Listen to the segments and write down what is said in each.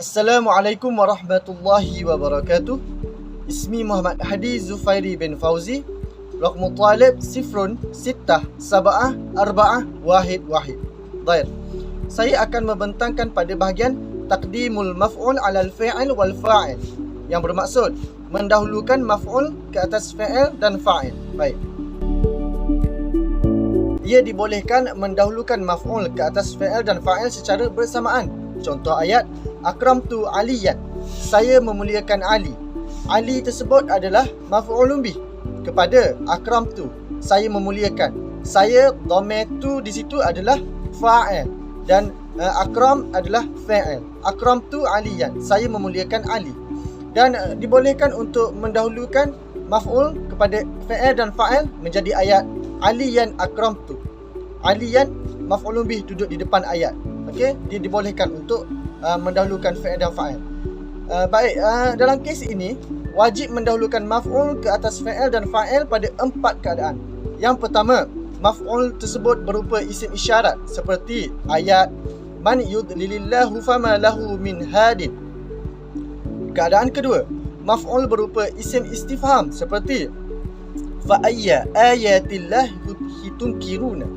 Assalamualaikum warahmatullahi wabarakatuh. Ismi Muhammad Hadi Zufairi bin Fauzi. Raqmu talib 066741 Baik. Saya akan membentangkan pada bahagian taqdimul maf'ul 'alal fi'il wal fa'il, yang bermaksud mendahulukan maf'ul ke atas fi'il dan fa'il. Baik. Ia dibolehkan mendahulukan maf'ul ke atas fi'il dan fa'il secara bersamaan. Contoh ayat, akramtu aliyan, saya memuliakan Ali. Ali tersebut adalah maf'ulun bih kepada akramtu, saya memuliakan. Saya, dhamir tu di situ adalah fa'il dan akram adalah fa'il. Akramtu aliyan, saya memuliakan Ali. Dan dibolehkan untuk mendahulukan maf'ul kepada fi'il dan fa'il menjadi ayat aliyan akramtu. Aliyan maf'ulun bih duduk di depan ayat. Okey, dia dibolehkan untuk mendahulukan fi'il dan fa'il. Baik, dalam kes ini wajib mendahulukan maf'ul ke atas fi'il dan fa'il pada 4 keadaan. Yang pertama, maf'ul tersebut berupa isim isyarat seperti ayat man yudlilillahu fama lahu min hadin. Keadaan kedua, maf'ul berupa isim istifham seperti fa ayya ayatillahi tunkiruna.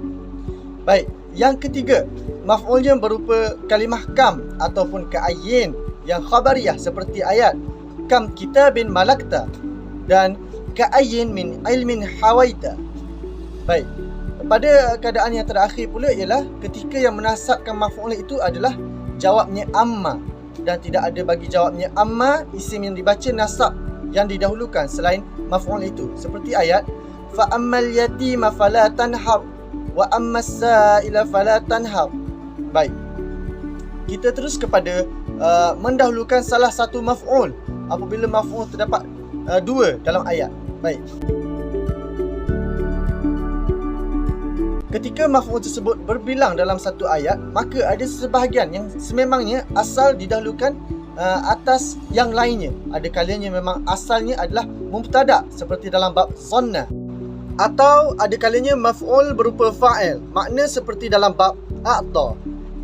Baik, yang ketiga, maf'ulnya berupa kalimah kam ataupun ka'ayyin yang khabariyah seperti ayat kam kitabin malakta dan ka'ayyin min ilmin hawaita. Baik, pada keadaan yang terakhir pula ialah ketika yang menasabkan maf'ul itu adalah jawabnya amma dan tidak ada bagi jawabnya amma isim yang dibaca nasab yang didahulukan selain maf'ul itu, seperti ayat fa ammal yatima fala tanhar wa ammas sa'ila fala tanhar. Baik, kita terus kepada mendahulukan salah satu maf'ul apabila maf'ul terdapat dua dalam ayat. Baik, ketika maf'ul tersebut berbilang dalam satu ayat, maka ada sebahagian yang sememangnya asal didahulukan atas yang lainnya. Ada kalanya memang asalnya adalah mubtada seperti dalam bab zanna, atau ada kalanya maf'ul berupa fa'il, makna seperti dalam bab a'ta.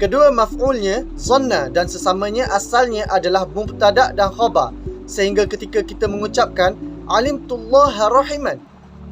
Kedua maf'ulnya zanna dan sesamanya asalnya adalah mubtada dan khabar, sehingga ketika kita mengucapkan alimtullaha rahiman,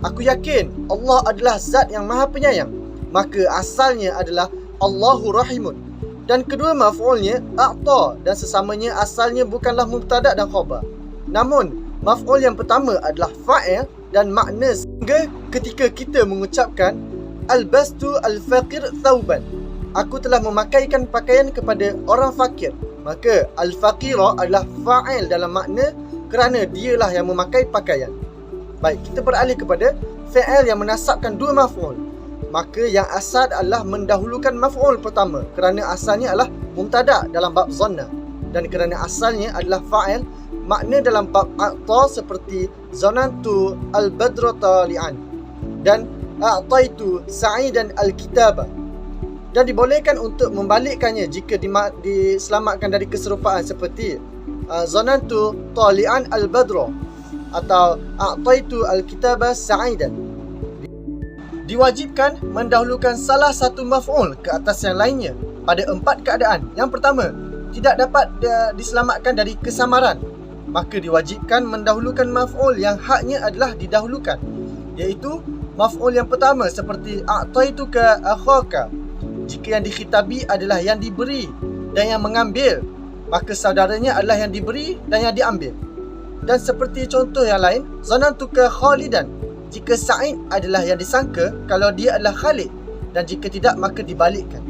aku yakin Allah adalah zat yang maha penyayang, maka asalnya adalah Allahu rahimun. Dan kedua maf'ulnya a'ta dan sesamanya asalnya bukanlah mubtada dan khabar, namun maf'ul yang pertama adalah fa'il dan makna, sehingga ketika kita mengucapkan albastu al-faqir thawban, aku telah memakaikan pakaian kepada orang fakir, maka al-faqira adalah fa'il dalam makna kerana dialah yang memakai pakaian. Baik, kita beralih kepada fi'il yang menasabkan dua maf'ul, maka yang asal adalah mendahulukan maf'ul pertama kerana asalnya adalah mubtada dalam bab zanna, dan kerana asalnya adalah fa'il, makna dalam bab a'ta seperti zanantu al-badra tali'an dan a'taitu sa'idan al-kitaba. Dan dibolehkan untuk membalikkannya jika diselamatkan dari keserupaan seperti zanantu tali'an al-badra atau a'taitu al-kitaba sa'idan. Diwajibkan mendahulukan salah satu maf'ul ke atas yang lainnya pada 4 keadaan. Yang pertama, tidak dapat diselamatkan dari kesamaran, maka diwajibkan mendahulukan maf'ul yang haknya adalah didahulukan, iaitu maf'ul yang pertama seperti a'taituka akhaka. Jika yang dikhitabi adalah yang diberi dan yang mengambil, maka saudaranya adalah yang diberi dan yang diambil. Dan seperti contoh yang lain, zanantuka khalidan, jika Sa'id adalah yang disangka kalau dia adalah Khalid, dan jika tidak maka dibalikkan.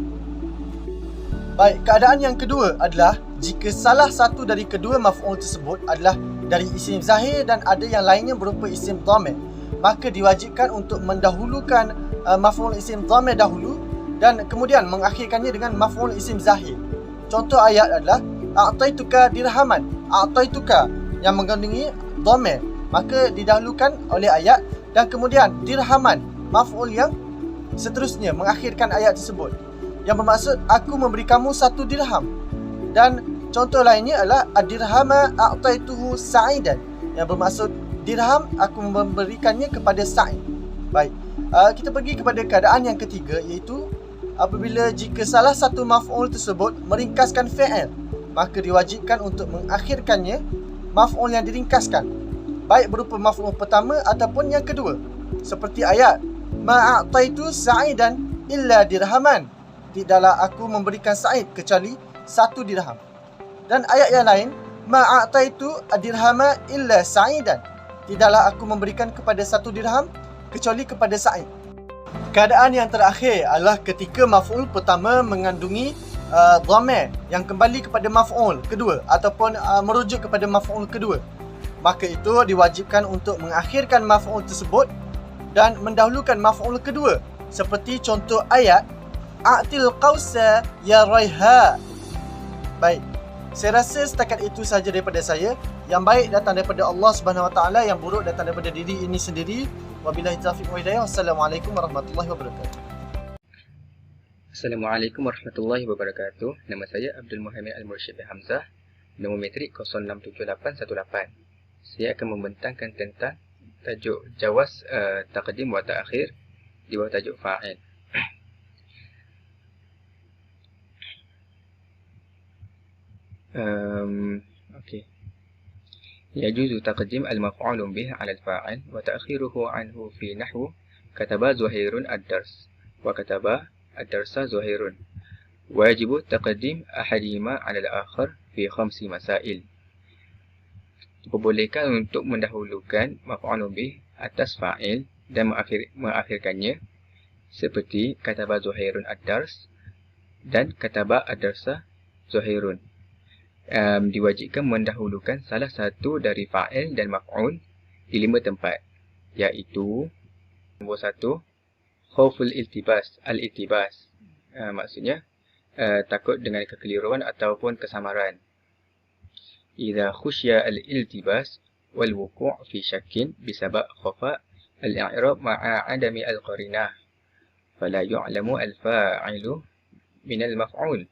Baik, keadaan yang kedua adalah jika salah satu dari kedua maf'ul tersebut adalah dari isim zahir dan ada yang lainnya berupa isim dhamir, maka diwajibkan untuk mendahulukan maf'ul isim dhamir dahulu dan kemudian mengakhirkannya dengan maf'ul isim zahir. Contoh ayat adalah a'taituka dirhaman. A'taituka yang mengandungi dhamir, maka didahulukan oleh ayat, dan kemudian dirhaman maf'ul yang seterusnya mengakhirkan ayat tersebut, yang bermaksud aku memberi kamu 1 dirham. Dan contoh lainnya adalah ad-dirhama a'taituhu sa'idan, yang bermaksud dirham aku memberikannya kepada Sa'id. Baik, kita pergi kepada keadaan yang ketiga, iaitu apabila jika salah satu maf'ul tersebut meringkaskan fi'il maka diwajibkan untuk mengakhirkannya maf'ul yang diringkaskan, baik berupa maf'ul pertama ataupun yang kedua. Seperti ayat ma a'taitu sa'idan illa dirhaman, tidaklah aku memberikan Sa'id kecuali 1 dirham. Dan ayat yang lain ma a'taitu dirhama illa sa'idan, tidaklah aku memberikan kepada 1 dirham kecuali kepada Sa'id. Keadaan yang terakhir adalah ketika maf'ul pertama mengandungi dhamir yang kembali kepada maf'ul kedua ataupun merujuk kepada maf'ul kedua. Maka itu diwajibkan untuk mengakhirkan maf'ul tersebut dan mendahulukan maf'ul kedua, seperti contoh ayat a'til qausa ya raiha. Baik, saya rasa setakat itu sahaja daripada saya. Yang baik datang daripada Allah Subhanahu Wa Taala, yang buruk datang daripada diri ini sendiri. Wabillahi taufiq wa hidayah. Wassalamualaikum warahmatullahi wabarakatuh. Assalamualaikum warahmatullahi wabarakatuh. Nama saya Abdul Muhammad Al-Mursyid Hamzah, nombor metrik 067818. Saya akan membentangkan tentang tajuk jawaz taqdim wa ta'khir di bawah tajuk fa'il. Okey. يجوز تقديم المفعول به على الفاعل وتأخيره عنه في نحو كتب زهير الدرس وكتب الدرس زهير، ويجب تقديم أحدهما على الآخر في 5 مسائل. Diperbolehkan untuk mendahulukan maf'ul bih atas fa'il dan mengakhirkannya, seperti kataba Zuhairun ad-dars dan kataba ad-darsa Zuhairun. Diwajibkan mendahulukan salah satu dari fa'il dan maf'ul di 5 tempat, iaitu nombor 1, khauful iltibas, al-iltibas, maksudnya takut dengan kekeliruan ataupun kesamaran. Idza khusya al-iltibas wal wuqu' fi syakkin bisabab khafa al-i'rab ma'a adami al-qarinah fala yu'lamu al-fa'ilu min al-maf'ul,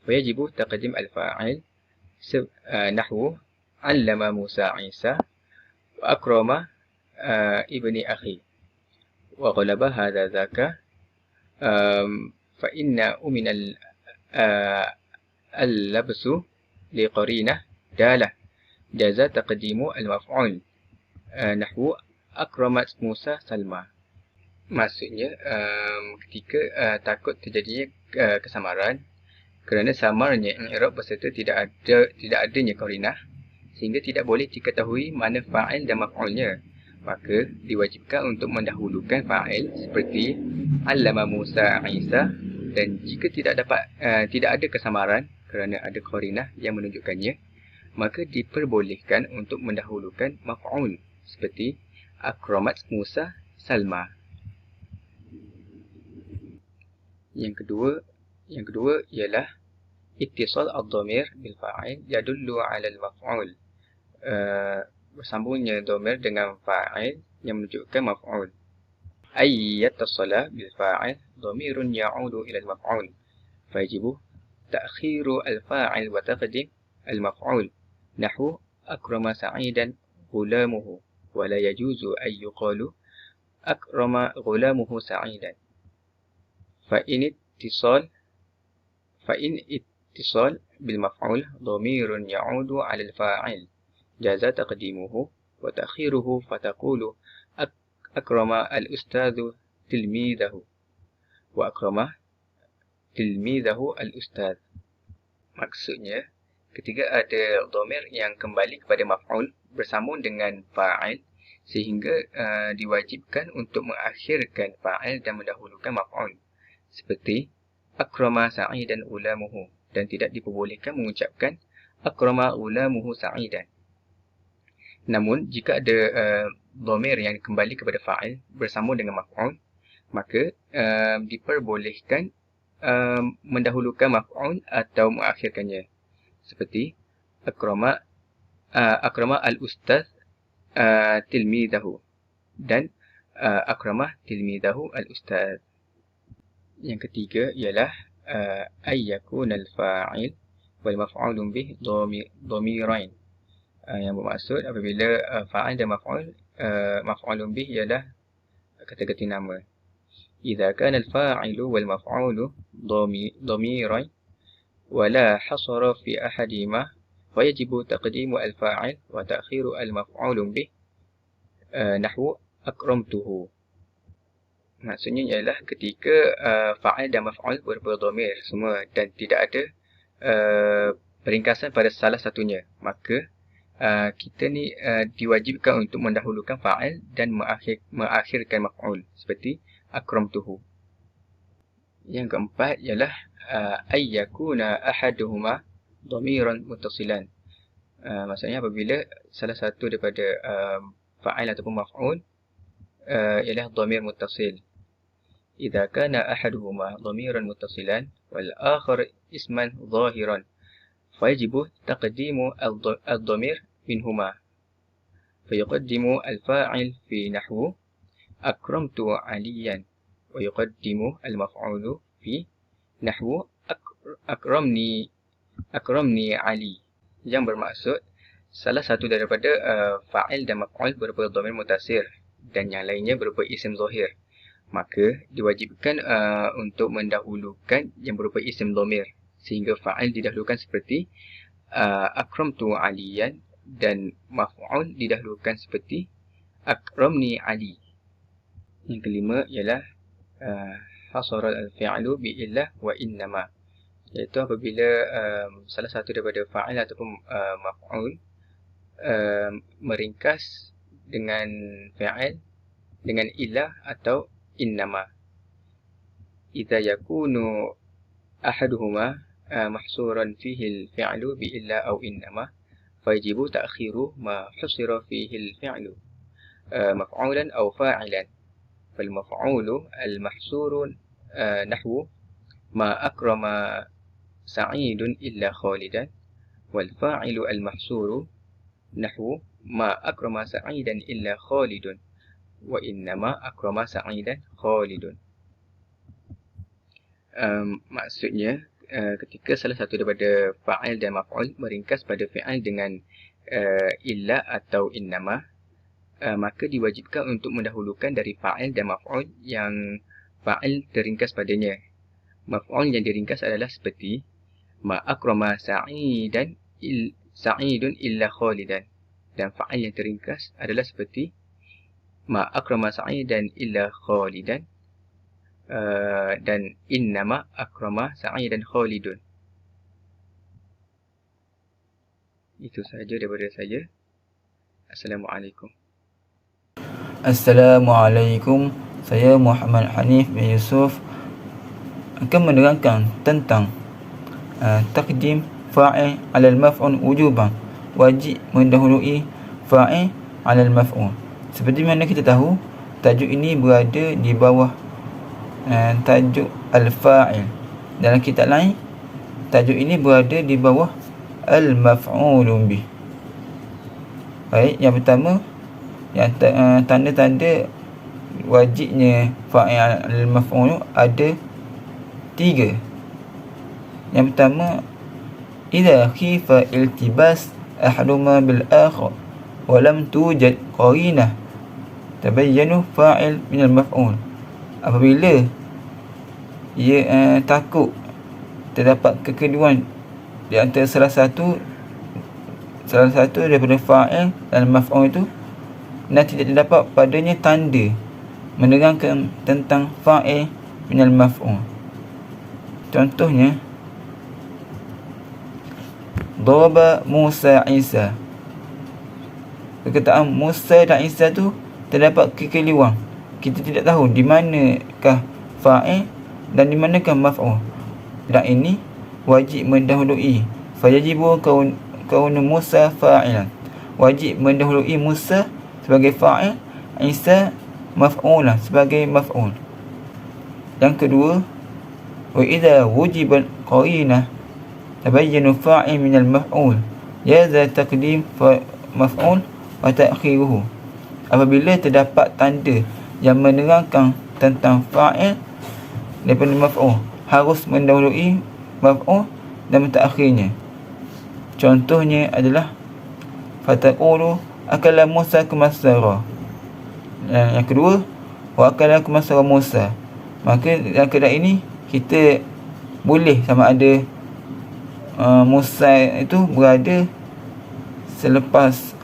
fayajibu taqdim al-fa'il نحو علم موسى عيسى وأكرم ابن أخي وغلب هذا ذاك فإن من اللبس لقرينة دالة جاز تقديم المفعول نحو أكرمت موسى سلمى. Maksudnya ketika takut terjadinya kesamaran kerana samarnya i'rab berserta tidak adanya qarinah, sehingga tidak boleh diketahui mana fa'il dan maf'ulnya, maka diwajibkan untuk mendahulukan fa'il seperti allama Musa Isa, dan jika tidak ada kesamaran kerana ada qarinah yang menunjukkannya, maka diperbolehkan untuk mendahulukan maf'ul seperti akramat Musa Salma. Yang kedua ialah ittisal ad-dhamir bil fa'il yadullu 'ala al-maf'ul. Bersambungnya dhamir dengan fa'il yang menunjukkan maf'ul. Ay yattasala bil fa'il dhamirun ya'udu ila al-maf'ul, fayajibu ta'khiru al-fa'il wa taqdim al-maf'ul nahwu akrama sa'idan ghulamuhu wa la yajuzu ay yuqalu akrama ghulamuhu sa'idan. فإن اتصال بالمفعول ضمير يعود على الفاعل جاز تقديمه وتأخيره فتقول أكرم الأستاذ تلميذه وأكرم تلميذه الأستاذ. Maksudnya, ketika ada dhamir yang kembali kepada maf'ul bersambung dengan fa'il, sehingga diwajibkan untuk mengakhirkan fa'il dan mendahulukan maf'ul, seperti akrama sa'idan ulamuhu, dan tidak diperbolehkan mengucapkan akrama ulamuhu sa'idan. Namun jika ada dhamir yang kembali kepada fa'il bersambung dengan maf'ul, maka diperbolehkan mendahulukan maf'ul atau mengakhirkannya, seperti akrama al-ustaz tilmidahu dan akrama tilmidahu al-ustaz. Yang ketiga ialah ayyakun al-fa'il wal maf'ulun bih dhamirain, yang bermaksud apabila fa'il dan maf'ulun bih ialah kata-kata nama. Idza kana al-fa'ilu wal maf'ulu dhamirain ولا حصر في أحدهما فيجب تقديم الفاعل وتأخير المفعول به نحو أكرمته. Maksudnya ialah ketika fa'il dan maf'ul berupa dhamir semua dan tidak ada peringkasan pada salah satunya, maka kita ni diwajibkan untuk mendahulukan fa'il dan mengakhirkan maf'ul seperti akramtuhu. Yang keempat ialah ayyakuna ahaduhuma dhamiran muttasilan. Maksudnya apabila salah satu daripada fa'il ataupun maf'ul ialah dhamir muttasil. إذا كان أحدهما ضميرا متصلا والآخر اسما ظاهرا فيجب تقديم الضمير منهما فيقدم الفاعل في نحو أكرمت عليا ويقدم المفعول في نحو أكرمني علي. Yang bermaksud salah satu daripada fa'il dan maf'ul berupa dhamir muttasil dan yang lainnya berupa isim zahir, maka diwajibkan untuk mendahulukan yang berupa isim dhamir sehingga fa'il didahulukan seperti akramtu aliyan dan maf'ul didahulukan seperti akramni ali. Yang kelima ialah hasara al-fi'lu bi illah wa innama, iaitu apabila salah satu daripada fa'il ataupun maf'ul meringkas dengan fi'il dengan illah atau innama. إذا يكون أحدهما محصورا فيه الفعل بإلا أو إنما فيجب تأخير ما حصر فيه الفعل مفعولا أو فاعلا. فالمفعول المحصور نحو ما أكرم سعيد إلا خالدا، والفاعل المحصور نحو ما أكرم سعيدا إلا خالد وإنما أكرم سعيدا خالد. Maksudnya ketika salah satu daripada fa'il dan maf'ul meringkas pada fi'il dengan illa atau innama, maka diwajibkan untuk mendahulukan dari fa'il dan maf'ul yang fa'il teringkas padanya. Maf'ul yang diringkas adalah seperti ma akrama sa'idun illa khalidan, dan fa'il yang teringkas adalah seperti ma akrama sa'idan illa khalidan dan innama akrama sa'idan khalidun. Itu sahaja daripada saya. Assalamualaikum. Assalamualaikum. Saya Muhammad Hanif bin Yusuf akan menerangkan tentang taqdim fa'il 'ala al-maf'ul wujuban. Wajib mendahului fa'il 'ala al-maf'ul. Seperti mana kita tahu, tajuk ini berada di bawah tajuk al-fa'il. Dalam kitab lain, tajuk ini berada di bawah al-maf'ulun bih. Baik, yang pertama, yang tanda-tanda wajibnya fa'il al-maf'ul ada 3. Yang pertama, idza khifa iltibas ahaduma bil akhar wa lam tujad qarinah tabayyanu fa'il min al-maf'ul. Apabila ia takut terdapat kekeliruan di antara salah satu daripada fa'il dan maf'ul itu dan tidak terdapat padanya tanda menerangkan tentang fa'il min al-maf'ul. Contohnya, daraba Musa Isa. Perkataan Musa dan Isa tu terdapat kekeliruan. Kita tidak tahu di manakah fa'il dan di manakah maf'ul. Dan ini wajib mendahului. Fayajibu kaunu Musa fa'ilan. Wajib mendahului Musa sebagai fa'il, Isa maf'ulan sebagai maf'ul. Yang kedua, wa idza wujibat qarinah tabayyanu fa'il min al-maf'ul jaza taqdim maf'ul wa ta'khiruhu. Apabila terdapat tanda yang menerangkan tentang fa'il daripada maf'ul, harus mendahului maf'ul dan mentakhirnya. Contohnya adalah fataqulu akala Musa kumasara. Yang kedua, wa akala kumasara Musa. Maka dalam keadaan ini kita boleh sama ada Musa itu berada selepas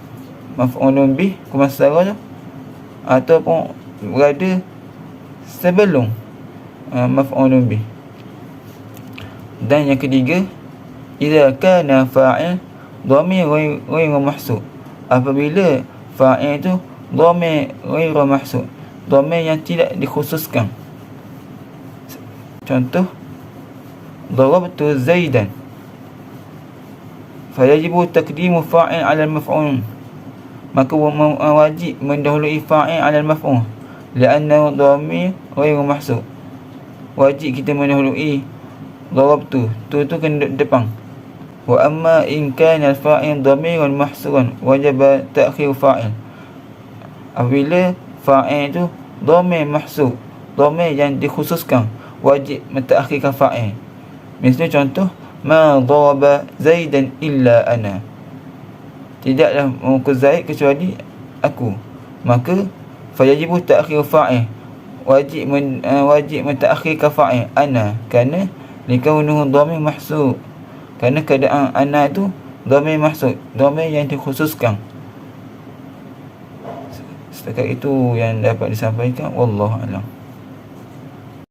maf'ulun bih kumasara tu, ataupun berada sebelum maf'ulun bih. Dan yang ketiga, idza kana fa'il dhamir ghairu mahsub, apabila fa'il itu dhamir ghairu mahsub, dhamir yang tidak dikhususkan. Contoh, darabtu Zaidan, fayajibu taqdimu fa'il 'ala al-maf'ul, maka wajib mendahului fa'il 'ala al-maf'ul li'annahu dhamir ghairu mahsub. Wajib kita mendahului darabtu, tu kena depan. Wa amma in kana al-fa'il dhamiran mahsuran wajaba ta'khir fa'il. Apabila fa'il itu dhamir mahsub, dhamir yang dikhususkan, wajib mentakhirkan fa'il. Misalnya contoh, ma daraba Zaidan illa ana, tidaklah memukul Zaid kecuali aku, maka fayajibu ta'khir fa'il, wajib mentakhirkan fa'il ana, kerana likaunuhu dhamir mahsub, kerana keadaan ana itu dhamir mahsub, dhamir yang dikhususkan. Setakat itu yang dapat disampaikan. Wallahu a'lam.